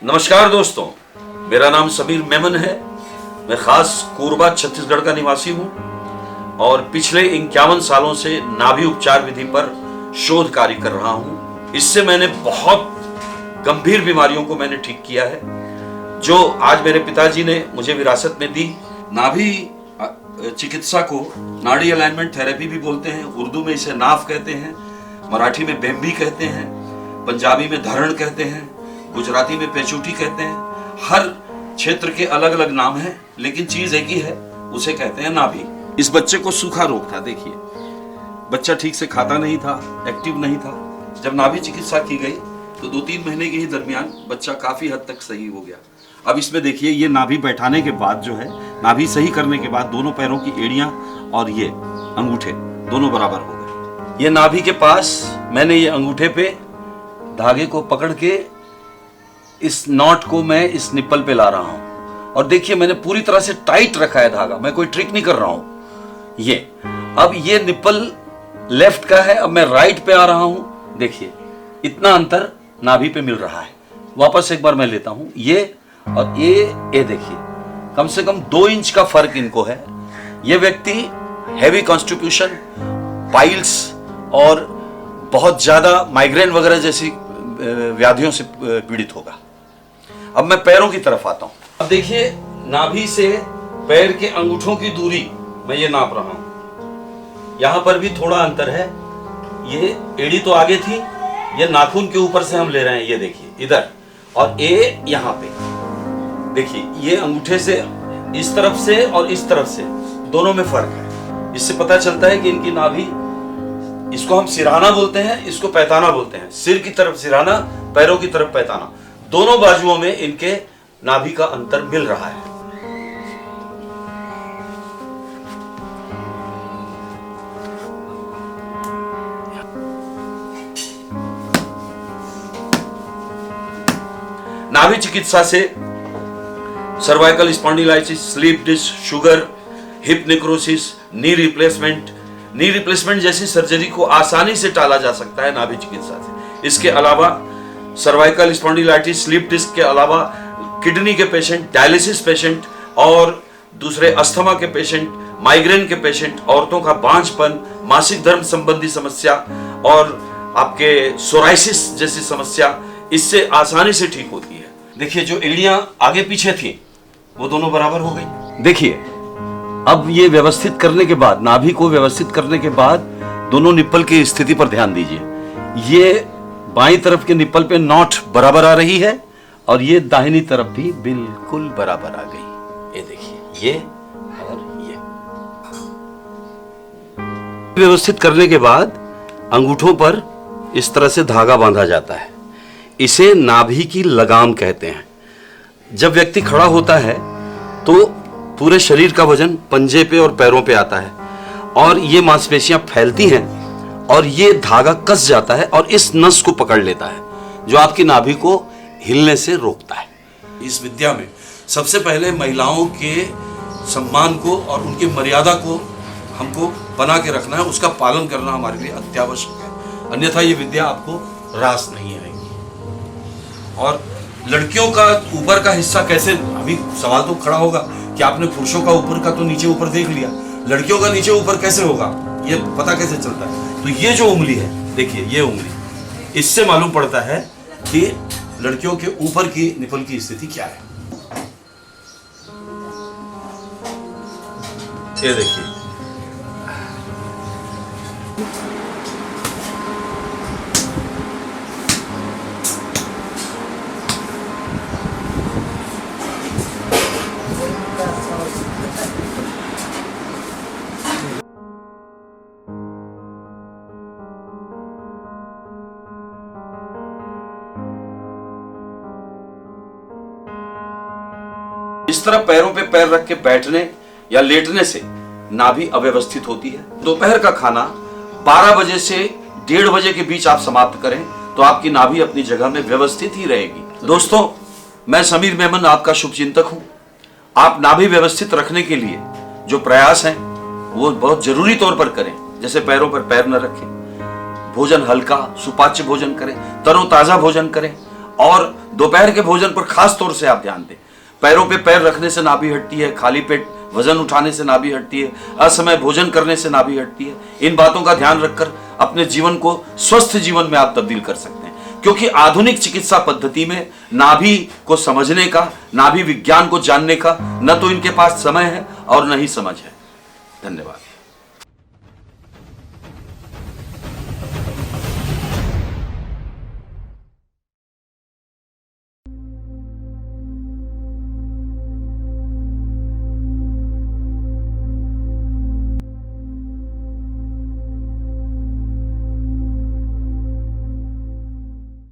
नमस्कार दोस्तों, मेरा नाम समीर मेमन है। मैं खास कोरबा छत्तीसगढ़ का निवासी हूं और पिछले 51 सालों से नाभि उपचार विधि पर शोध कार्य कर रहा हूं। इससे मैंने बहुत गंभीर बीमारियों को मैंने ठीक किया है, जो आज मेरे पिताजी ने मुझे विरासत में दी। नाभि चिकित्सा को नाड़ी अलाइनमेंट थेरेपी भी बोलते हैं, उर्दू में इसे नाफ कहते हैं, मराठी में बेम्बी कहते हैं, पंजाबी में धरण कहते हैं, गुजराती में पेचूटी कहते हैं। हर क्षेत्र के अलग अलग नाम हैं, लेकिन चीज एक ही है, उसे कहते हैं नाभि। इस बच्चे को सूखा रोग था। देखिए, बच्चा ठीक से खाता नहीं था, एक्टिव नहीं था। जब नाभि चिकित्सा की गई तो 2-3 महीने के ही दरमियान बच्चा काफी हद तक सही हो गया। अब इसमें देखिए, ये नाभि बैठाने के बाद जो है, नाभि सही करने के बाद दोनों पैरों की एड़ियां और ये अंगूठे दोनों बराबर हो गए। ये नाभि के पास मैंने ये अंगूठे पे धागे को पकड़ के इस नॉट को मैं इस निप्पल पे ला रहा हूं और देखिए, मैंने पूरी तरह से टाइट रखा है धागा। मैं कोई ट्रिक नहीं कर रहा हूं। ये अब ये निप्पल लेफ्ट का है, अब मैं राइट पे आ रहा हूं। देखिए, इतना अंतर नाभि पे मिल रहा है। वापस एक बार मैं लेता हूं, ये और ये देखिए, कम से कम 2 इंच का फर्क इनको है। ये व्यक्ति हैवी कॉन्स्टिट्यूशन, पाइल्स और बहुत ज्यादा माइग्रेन वगैरह जैसी व्याधियों से पीड़ित होगा। अब मैं पैरों की तरफ आता हूं। अब देखिए, नाभि से पैर के अंगूठों की दूरी मैं ये नाप रहा हूं। यहां पर भी थोड़ा अंतर है। ये एड़ी तो आगे थी, ये नाखून के ऊपर से हम ले रहे हैं। ये देखिए इधर, और ये यहां पे देखिए, ये अंगूठे से इस तरफ से और इस तरफ से दोनों में फर्क है। इससे पता चलता है कि इनकी नाभि, इसको हम सिरहाना बोलते हैं, इसको पैताना बोलते हैं। सिर की तरफ सिरहाना, पैरों की तरफ पैताना, दोनों बाजुओं में इनके नाभि का अंतर मिल रहा है। नाभि चिकित्सा से cervical spondylitis, slip disc, sugar, hip necrosis, knee replacement जैसी सर्जरी को आसानी से टाला जा सकता है नाभि चिकित्सा से। इसके अलावा सर्वाइकल स्पॉन्डिलाइटिस, स्लीप डिस्क के अलावा किडनी के पेशेंट, डायलिसिस पेशेंट और दूसरे अस्थमा के पेशेंट, माइग्रेन के पेशेंट, औरतों का बांझपन, मासिक धर्म संबंधी समस्या और आपके सोराइसिस जैसी समस्या इससे आसानी से ठीक होती है। देखिए, जो एड़ियां आगे पीछे थी वो दोनों बराबर हो गई। देखिए, अब ये व्यवस्थित करने के बाद, नाभि को व्यवस्थित करने के बाद, दोनों निप्पल की स्थिति पर ध्यान दीजिए। ये बाईं तरफ के निप्पल पे नॉट बराबर आ रही है और ये दाहिनी तरफ भी बिल्कुल बराबर आ गई। ये देखिए, ये और ये व्यवस्थित करने के बाद अंगूठों पर इस तरह से धागा बांधा जाता है। इसे नाभि की लगाम कहते हैं। जब व्यक्ति खड़ा होता है तो पूरे शरीर का वजन पंजे पे और पैरों पे आता है और ये मांसपेशियां फैलती हैं और ये धागा कस जाता है और इस नस को पकड़ लेता है, जो आपकी नाभि को हिलने से रोकता है। इस विद्या में सबसे पहले महिलाओं के सम्मान को और उनकी मर्यादा को हमको बना के रखना है, उसका पालन करना हमारे लिए अत्यावश्यक है। अन्यथा ये विद्या आपको रास नहीं आएगी। और लड़कियों का ऊपर का हिस्सा कैसे, अभी सवाल तो खड़ा होगा कि आपने पुरुषों का ऊपर का तो नीचे ऊपर देख लिया, लड़कियों का नीचे ऊपर कैसे होगा, ये पता कैसे चलता है? तो ये जो उंगली है, देखिए ये उंगली, इससे मालूम पड़ता है कि लड़कियों के ऊपर की निप्पल की स्थिति क्या है। ये देखिए, इस तरह पैरों पे पैर रख के बैठने या लेटने से नाभि अव्यवस्थित होती है। दोपहर का खाना 12 बजे से 1:30 बजे के बीच आप समाप्त करें तो आपकी नाभि अपनी जगह में व्यवस्थित ही रहेगी। दोस्तों, मैं समीर मेमन आपका शुभचिंतक हूं। आप नाभि व्यवस्थित रखने के लिए जो प्रयास हैं वो बहुत जरूरी तौर पर करें। जैसे पैरों पर पैर न रखें, भोजन हल्का सुपाच्य भोजन करें, तरोताजा भोजन करें और दोपहर के भोजन पर खास तौर से आप ध्यान दें। पैरों पे पैर रखने से नाभि हटती है, खाली पेट वजन उठाने से नाभि हटती है, असमय भोजन करने से नाभि हटती है। इन बातों का ध्यान रखकर अपने जीवन को स्वस्थ जीवन में आप तब्दील कर सकते हैं, क्योंकि आधुनिक चिकित्सा पद्धति में नाभि को समझने का, नाभि विज्ञान को जानने का न तो इनके पास समय है और न ही समझ है। धन्यवाद।